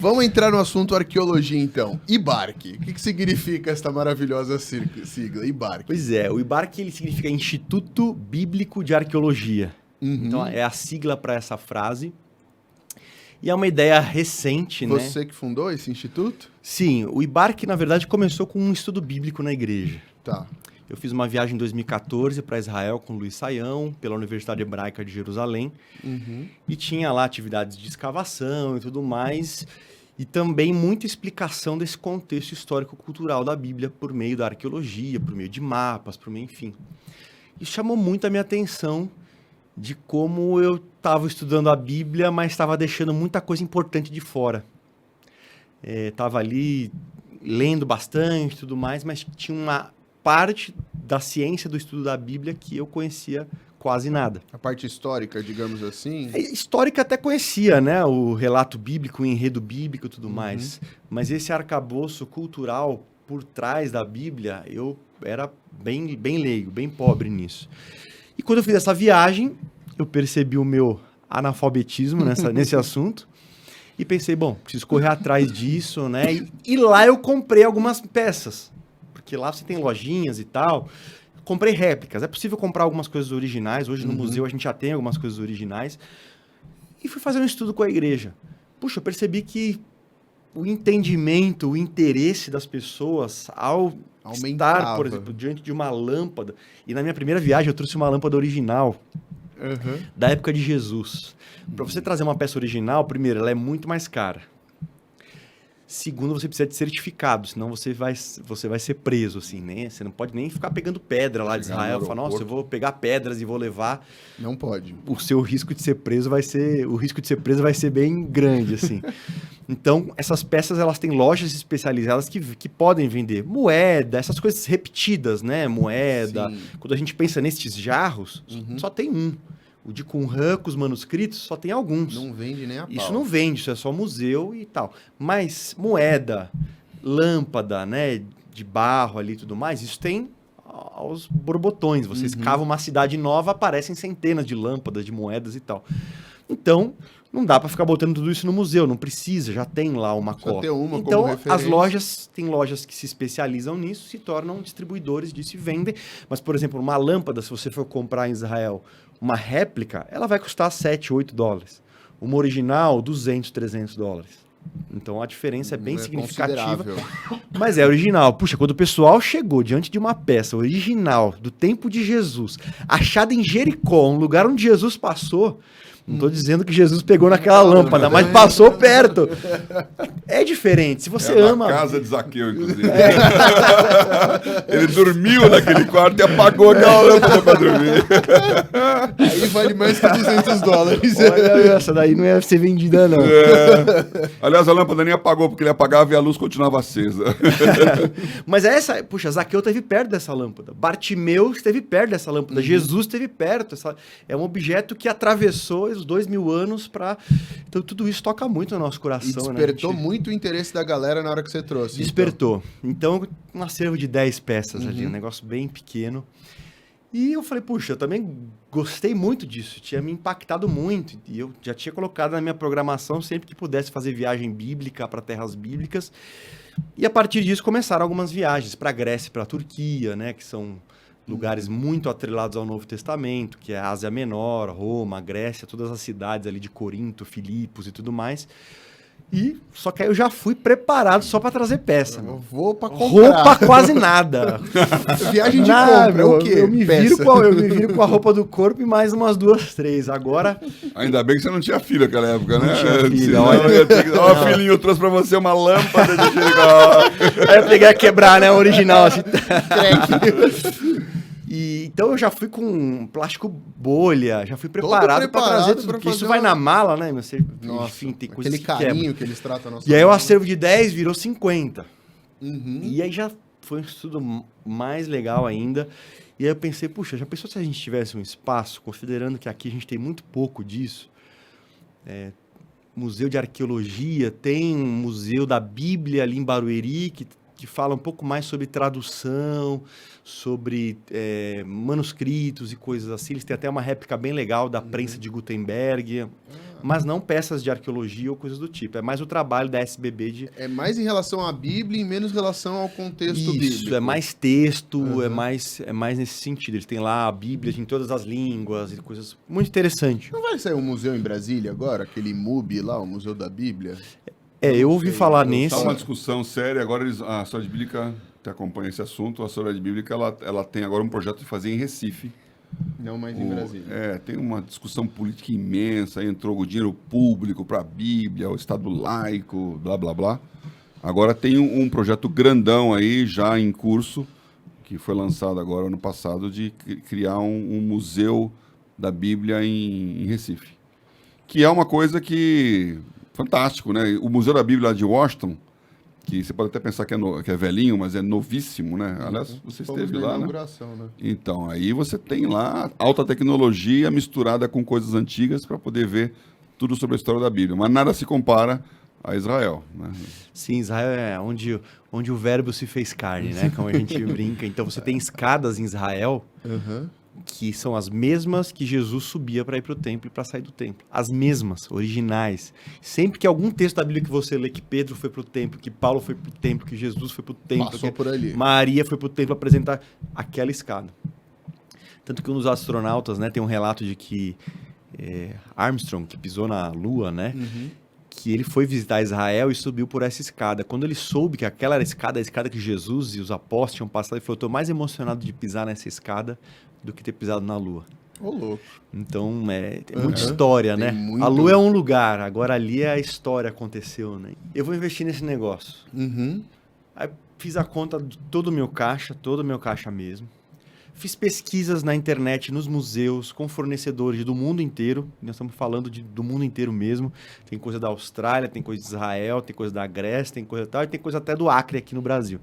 Vamos entrar no assunto arqueologia, então. IBARC. O que significa esta maravilhosa sigla, IBARC? Pois é, o IBARC ele significa Instituto Bíblico de Arqueologia. Então, é a sigla para essa frase. E é uma ideia recente, né? Você que fundou esse instituto? Sim, o IBARC, na verdade, começou com um estudo bíblico na igreja. Tá. Eu fiz uma viagem em 2014 para Israel com o Luiz Saião, pela Universidade Hebraica de Jerusalém. E tinha lá atividades de escavação e tudo mais. E também muita explicação desse contexto histórico-cultural da Bíblia por meio da arqueologia, por meio de mapas, por meio, enfim. Isso chamou muito a minha atenção de como eu estava estudando a Bíblia, mas estava deixando muita coisa importante de fora. Estava ali lendo bastante e tudo mais, mas tinha uma parte da ciência do estudo da Bíblia que eu conhecia quase nada. A parte histórica, digamos assim? Histórica até conhecia, né? O relato bíblico, o enredo bíblico e tudo mais. Mas esse arcabouço cultural por trás da Bíblia, eu era bem leigo, bem pobre nisso. E quando eu fiz essa viagem, eu percebi o meu analfabetismo nesse assunto e pensei, bom, preciso correr atrás disso, né? E lá eu comprei algumas peças, porque lá você tem lojinhas e tal. Comprei réplicas. É possível comprar algumas coisas originais. Hoje no museu a gente já tem algumas coisas originais. E fui fazer um estudo com a igreja. Puxa, eu percebi que o entendimento, o interesse das pessoas ao estar, por exemplo, diante de uma lâmpada. E na minha primeira viagem eu trouxe uma lâmpada original da época de Jesus. Para você trazer uma peça original, primeiro, ela é muito mais cara. Segundo, você precisa de certificado, senão você vai ser preso, assim, né? Você não pode nem ficar pegando pedra lá de Israel. Falar, nossa, eu vou pegar pedras e vou levar. Não pode. O seu risco de ser preso vai ser bem grande, assim. Então, essas peças, elas têm lojas especializadas que podem vender moeda, essas coisas repetidas, né? Moeda. Sim. Quando a gente pensa nesses jarros, só tem um. O de Qumran, com os manuscritos, só tem alguns. Não vende nem a pau. Isso não vende, isso é só museu e tal. Mas moeda, lâmpada, né, de barro ali e tudo mais, isso tem aos borbotões. Você escava uma cidade nova, aparecem centenas de lâmpadas, de moedas e tal. Então, não dá para ficar botando tudo isso no museu, não precisa, já tem lá uma cópia. Ter uma então, como referência. tem lojas que se especializam nisso, se tornam distribuidores disso e vendem. Mas, por exemplo, uma lâmpada, se você for comprar em Israel uma réplica, ela vai custar $7, $8. Uma original, $200, $300. Então, a diferença é bem significativa. Mas é original. Puxa, quando o pessoal chegou diante de uma peça original do tempo de Jesus, achada em Jericó, um lugar onde Jesus passou... Não estou dizendo que Jesus pegou naquela lâmpada, mas passou perto. É diferente. Se você ama... Na casa de Zaqueu, inclusive. Ele dormiu naquele quarto e apagou aquela lâmpada para dormir. Aí vale mais que $200. Olha, essa daí não ia ser vendida, não. Aliás, a lâmpada nem apagou, porque ele apagava e a luz continuava acesa. Mas puxa, Zaqueu esteve perto dessa lâmpada. Bartimeu esteve perto dessa lâmpada. Jesus esteve perto. É um objeto que atravessou os 2000 anos para... Então, tudo isso toca muito no nosso coração. E despertou muito o interesse da galera na hora que você trouxe. Despertou. Então, um acervo de 10 peças ali, um negócio bem pequeno. E eu falei, puxa, eu também gostei muito disso, tinha me impactado muito. E eu já tinha colocado na minha programação sempre que pudesse fazer viagem bíblica para terras bíblicas. E a partir disso começaram algumas viagens para a Grécia e para a Turquia, né, que são lugares muito atrelados ao Novo Testamento, que é a Ásia Menor, Roma, Grécia, todas as cidades ali de Corinto, Filipos e tudo mais. Só que aí eu já fui preparado só para trazer peça. Vou para comprar. Roupa quase nada. Viagem de compra, o quê? Eu me viro com a roupa do corpo e mais umas 2, 3. Agora... Ainda bem que você não tinha filho naquela época, né? Não tinha filho. Ó, filhinho, eu trouxe para você uma lâmpada de Jericó. Aí eu peguei a quebrar, né? Original, assim. Então eu já fui com um plástico bolha, já fui preparado para trazer tudo, porque isso vai na mala, né? Você, enfim, tem coisas aquele carinho que eles tratam a nossa E aí o mala. acervo de 10 virou 50. E aí já foi um estudo mais legal ainda. E aí eu pensei, puxa, já pensou se a gente tivesse um espaço, considerando que aqui a gente tem muito pouco disso? Museu de Arqueologia, tem um museu da Bíblia ali em Barueri, que fala um pouco mais sobre tradução, sobre manuscritos e coisas assim. Eles têm até uma réplica bem legal da prensa de Gutenberg. mas não peças de arqueologia ou coisas do tipo. É mais o trabalho da SBB de... É mais em relação à Bíblia e menos em relação ao contexto bíblico. Isso, é mais texto, é mais nesse sentido. Eles têm lá a Bíblia em todas as línguas e coisas muito interessantes. Não vai sair um museu em Brasília agora? Aquele MUBI lá, o Museu da Bíblia? Eu ouvi falar nesse... Tá uma discussão séria, agora a Sociedade Bíblica, que acompanha esse assunto, a Sociedade Bíblica, ela tem agora um projeto de fazer em Recife. Não mais em Brasília. Tem uma discussão política imensa, aí entrou o dinheiro público para a Bíblia, o Estado laico, blá, blá, blá. Agora tem um projeto grandão aí, já em curso, que foi lançado agora ano passado, de criar um museu da Bíblia em Recife. Que é uma coisa que... fantástico, né? O Museu da Bíblia lá de Washington, que você pode até pensar que é velhinho, mas é novíssimo, né? Aliás, você esteve lá, né? Então, aí você tem lá alta tecnologia misturada com coisas antigas para poder ver tudo sobre a história da Bíblia. Mas nada se compara a Israel, né? Sim, Israel é onde o verbo se fez carne, né? Como a gente brinca. Então, você tem escadas em Israel... que são as mesmas que Jesus subia para ir para o templo e para sair do templo. As mesmas, originais. Sempre que algum texto da Bíblia que você lê que Pedro foi para o templo, que Paulo foi para o templo, que Jesus foi para o templo, passou por ali. Maria foi para o templo apresentar aquela escada. Tanto que um dos astronautas, né, tem um relato de que Armstrong, que pisou na Lua, né, que ele foi visitar Israel e subiu por essa escada. Quando ele soube que aquela era a escada que Jesus e os apóstolos tinham passado, ele falou: estou mais emocionado de pisar nessa escada do que ter pisado na Lua. Ô, louco. Então, é muita história, né? A Lua é um lugar, agora ali a história aconteceu, né? Eu vou investir nesse negócio. Aí fiz a conta de todo o meu caixa mesmo. Fiz pesquisas na internet, nos museus, com fornecedores do mundo inteiro. Nós estamos falando do mundo inteiro mesmo. Tem coisa da Austrália, tem coisa de Israel, tem coisa da Grécia, tem coisa tal, e tem coisa até do Acre aqui no Brasil.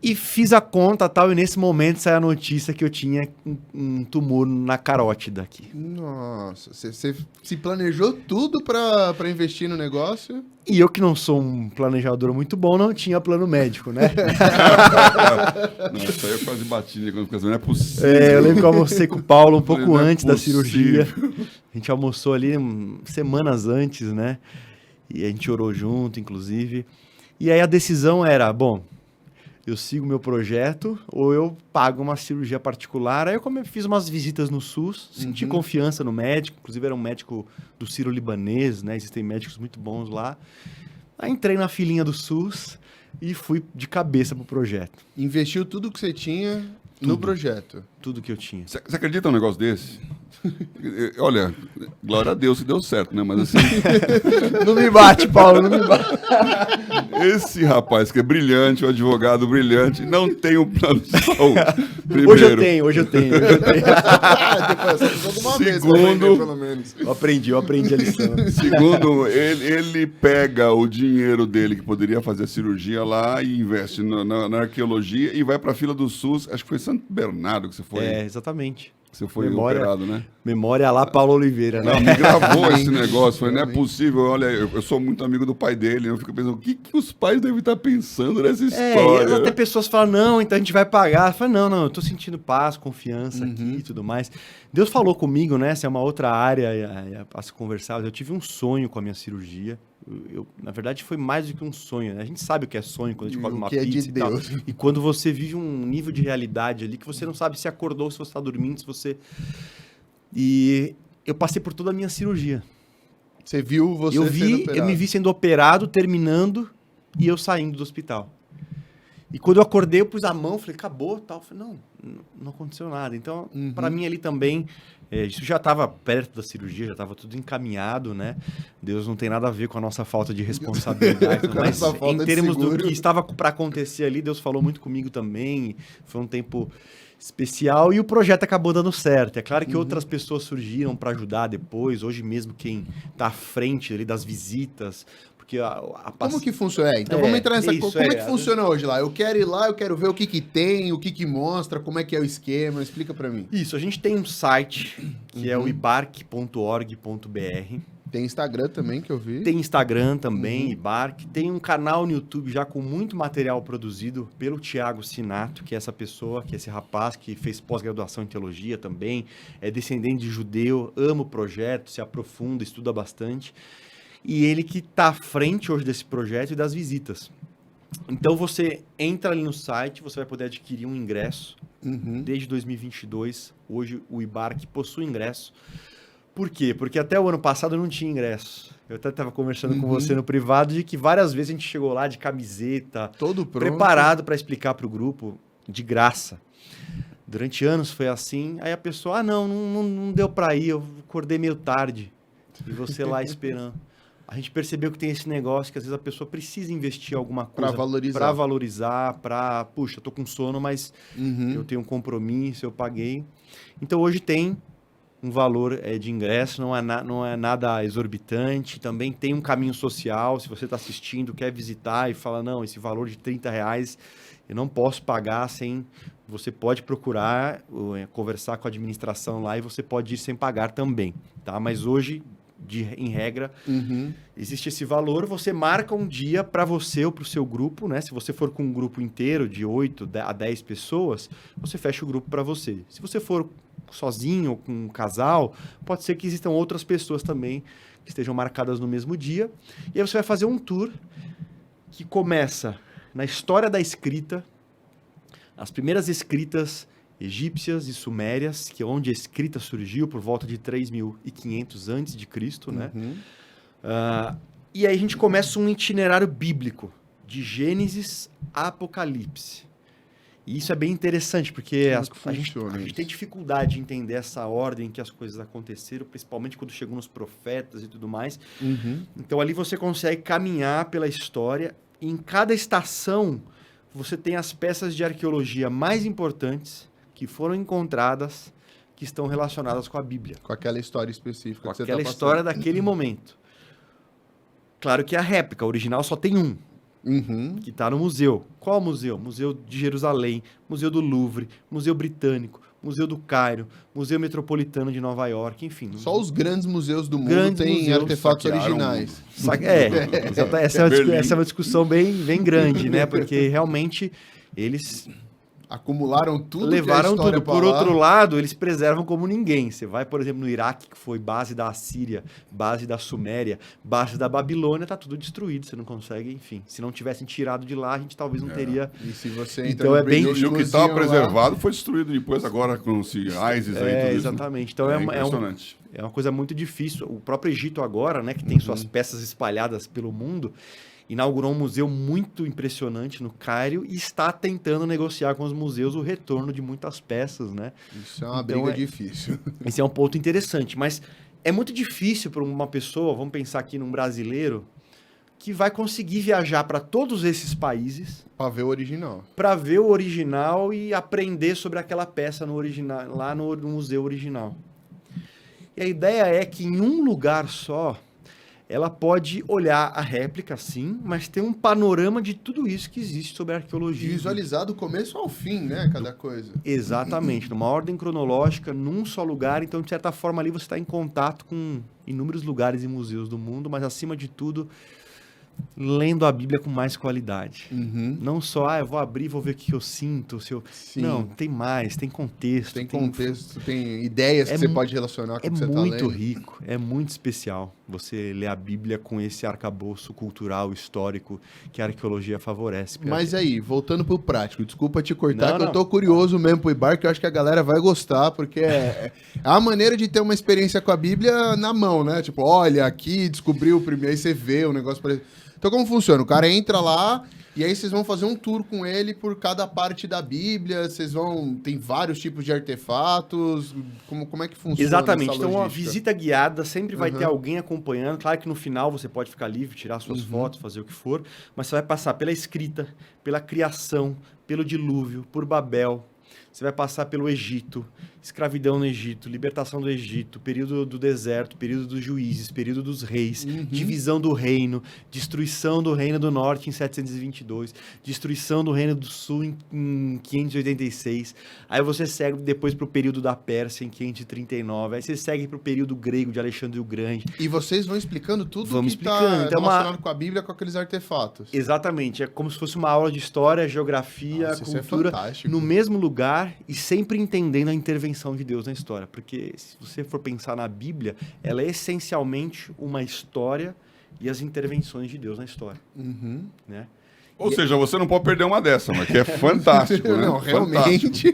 E fiz a conta tal, e nesse momento sai a notícia que eu tinha um tumor na carótida aqui. Nossa, você se planejou tudo pra investir no negócio? E eu, que não sou um planejador muito bom, não tinha plano médico, né? Não, isso aí eu quase bati, né? Não é possível. Eu lembro que eu almocei com o Paulo um pouco Não é antes da possível. cirurgia. A gente almoçou ali semanas antes, né? E a gente orou junto, inclusive. E aí a decisão era, bom, eu sigo meu projeto ou eu pago uma cirurgia particular. Aí eu fiz umas visitas no SUS, senti confiança no médico, inclusive era um médico do Sírio-Libanês, né? Existem médicos muito bons lá. Aí entrei na filinha do SUS e fui de cabeça pro projeto. Investiu tudo que você tinha no projeto. Tudo que eu tinha. Você acredita num negócio desse? Olha, glória a Deus que deu certo, né? Mas assim, Não me bate, Paulo, não me bate. esse rapaz que é brilhante, um advogado brilhante, não tem um plano de saúde. Primeiro. Hoje eu tenho. Segundo, pelo menos. Eu aprendi a lição. segundo, ele pega o dinheiro dele que poderia fazer a cirurgia lá e investe na arqueologia e vai para a fila do SUS. Acho que foi Santo Bernardo que você foi. Exatamente. Você foi Memória- operado, né? Memória lá, Paulo Oliveira, né? Não, me gravou esse negócio. Falei, não é possível. Olha, eu sou muito amigo do pai dele. Eu fico pensando, o que os pais devem estar pensando nessa E história? até pessoas falam, não, então a gente vai pagar. Eu falo, não, eu tô sentindo paz, confiança aqui e tudo mais. Deus falou comigo, né? Essa é uma outra área a se conversar. Eu tive um sonho com a minha cirurgia. Na verdade, foi mais do que um sonho, né? A gente sabe o que é sonho quando a gente come uma que é de pizza e tal. Deus. E quando você vive um nível de realidade ali que você não sabe se acordou, se você está dormindo, se você... E eu passei por toda a minha cirurgia. Você viu você Eu sendo operado. me vi sendo operado, terminando e eu saindo do hospital. E quando eu acordei, eu pus a mão, falei, acabou, tal. Eu falei, não aconteceu nada. Então, para mim ali também, isso já estava perto da cirurgia, já estava tudo encaminhado, né? Deus não tem nada a ver com a nossa falta de responsabilidade. Com a Mas nossa falta em de termos do seguro. que estava para acontecer ali, Deus falou muito comigo também. Foi um tempo especial e o projeto acabou dando certo. É claro que outras pessoas surgiram para ajudar depois. Hoje mesmo quem está à frente ali das visitas, porque Como que funciona? Então vamos entrar nessa isso, coisa. Como é que funciona hoje lá? Eu quero ir lá, eu quero ver o que tem, o que mostra, como é que é o esquema. Explica pra mim. Isso, a gente tem um site que é o ibarque.org.br. Tem Instagram também, que eu vi. Tem Instagram também, IBARC. Tem um canal no YouTube já com muito material produzido pelo Thiago Sinato, que é essa pessoa, que é esse rapaz que fez pós-graduação em teologia também, é descendente de judeu, ama o projeto, se aprofunda, estuda bastante. E ele que está à frente hoje desse projeto e das visitas. Então você entra ali no site, você vai poder adquirir um ingresso. Desde 2022, hoje o IBARC possui ingresso. Por quê? Porque até o ano passado não tinha ingresso. Eu até estava conversando com você no privado de que várias vezes a gente chegou lá de camiseta, todo pronto, preparado para explicar para o grupo, de graça. Durante anos foi assim, aí a pessoa, não deu para ir, eu acordei meio tarde. E você lá esperando. A gente percebeu que tem esse negócio que às vezes a pessoa precisa investir alguma coisa para valorizar, puxa, eu tô com sono, mas eu tenho um compromisso, eu paguei. Então hoje tem um valor de ingresso, não é nada exorbitante, também tem um caminho social, se você está assistindo, quer visitar e fala, não, esse valor de R$30 eu não posso pagar sem... Você pode procurar, conversar com a administração lá e você pode ir sem pagar também, tá? Mas hoje... em regra, existe esse valor, você marca um dia para você ou para o seu grupo, né? Se você for com um grupo inteiro de 8 a 10 pessoas, você fecha o grupo para você. Se você for sozinho ou com um casal, pode ser que existam outras pessoas também que estejam marcadas no mesmo dia. E aí você vai fazer um tour que começa na história da escrita, as primeiras escritas egípcias e sumérias, que é onde a escrita surgiu por volta de 3.500 a.C., né? E aí a gente começa um itinerário bíblico, de Gênesis a Apocalipse. E isso é bem interessante, porque a gente tem dificuldade de entender essa ordem que as coisas aconteceram, principalmente quando chegam nos profetas e tudo mais. Então ali você consegue caminhar pela história, e em cada estação você tem as peças de arqueologia mais importantes que foram encontradas, que estão relacionadas com a Bíblia. Com aquela história específica. Com aquela história daquele momento. Claro que a réplica, a original, só tem um. Que está no museu. Qual museu? Museu de Jerusalém, Museu do Louvre, Museu Britânico, Museu do Cairo, Museu Metropolitano de Nova York, enfim. Só os grandes museus do mundo têm artefatos originais. Essa é uma discussão bem grande, né? Porque realmente eles... acumularam tudo, levaram tudo. Por outro lado, eles preservam como ninguém. Você vai, por exemplo, no Iraque, que foi base da Assíria, base da Suméria, base da Babilônia, tá tudo destruído. Você não consegue, enfim. Se não tivessem tirado de lá, a gente talvez não teria. E se você então é bem. E o que estava preservado foi destruído depois, agora com os ISIS aí. Tudo exatamente. Isso. Então impressionante. É uma coisa muito difícil. O próprio Egito agora, né, que tem suas peças espalhadas pelo mundo, inaugurou um museu muito impressionante no Cairo e está tentando negociar com os museus o retorno de muitas peças, né? Isso é uma briga difícil. Esse é um ponto interessante, mas é muito difícil para uma pessoa, vamos pensar aqui num brasileiro, que vai conseguir viajar para todos esses países... para ver o original. Para ver o original e aprender sobre aquela peça no original, lá no museu original. E a ideia é que em um lugar só... ela pode olhar a réplica, sim, mas tem um panorama de tudo isso que existe sobre a arqueologia. Visualizar do começo ao fim, né? Cada coisa. Exatamente. Numa ordem cronológica, num só lugar. Então, de certa forma, ali você está em contato com inúmeros lugares e museus do mundo, mas, acima de tudo, lendo a Bíblia com mais qualidade. Não só, eu vou abrir e vou ver o que eu sinto. Não, tem mais, tem contexto. Tem contexto, tem ideias que você pode relacionar com o que você está lendo. É muito rico, é muito especial você ler a Bíblia com esse arcabouço cultural, histórico, que a arqueologia favorece. Mas aí, voltando pro prático, desculpa te cortar, eu tô curioso mesmo pro IBARC, eu acho que a galera vai gostar, porque é a maneira de ter uma experiência com a Bíblia na mão, né? Tipo, olha, aqui, descobriu o primeiro, aí você vê o negócio... Então, como funciona? O cara entra lá e aí vocês vão fazer um tour com ele por cada parte da Bíblia, tem vários tipos de artefatos, como é que funciona? Exatamente, então uma visita guiada, sempre vai ter alguém acompanhando, claro que no final você pode ficar livre, tirar suas fotos, fazer o que for, mas você vai passar pela escrita, pela criação, pelo dilúvio, por Babel, você vai passar pelo Egito, escravidão no Egito, libertação do Egito, período do deserto, período dos juízes, período dos reis, divisão do reino, destruição do reino do norte em 722, destruição do reino do sul em 586. Aí você segue depois para o período da Pérsia em 539. Aí você segue para o período grego de Alexandre o Grande. E vocês vão explicando tudo Vamos que está explicando. Então, relacionado com a Bíblia, com aqueles artefatos. Exatamente. É como se fosse uma aula de história, geografia, Nossa, isso é cultura, fantástico. no mesmo lugar e sempre entendendo a intervenção de Deus na história. Porque se você for pensar na Bíblia, ela é essencialmente uma história e as intervenções de Deus na história. Né? Ou seja, você não pode perder uma dessa, mas que é fantástico, né? Não, Fantástico. realmente.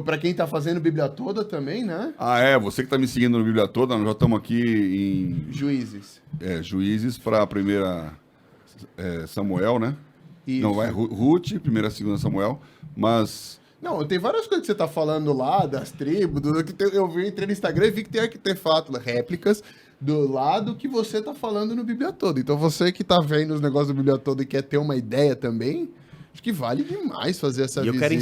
Para quem tá fazendo Bíblia toda também, né? Ah, você que tá me seguindo no Bíblia toda, nós já estamos aqui em Juízes. Juízes para a primeira Samuel, né? Isso. Não, vai Ruth, primeira e segunda Samuel, mas... Não, tem várias coisas que você tá falando lá, das tribos, entrei no Instagram e vi que tem artefato, réplicas do lado que você tá falando no Bíblia Toda. Então você que tá vendo os negócios do Bíblia Toda e quer ter uma ideia também, acho que vale demais fazer essa E eu visita. quero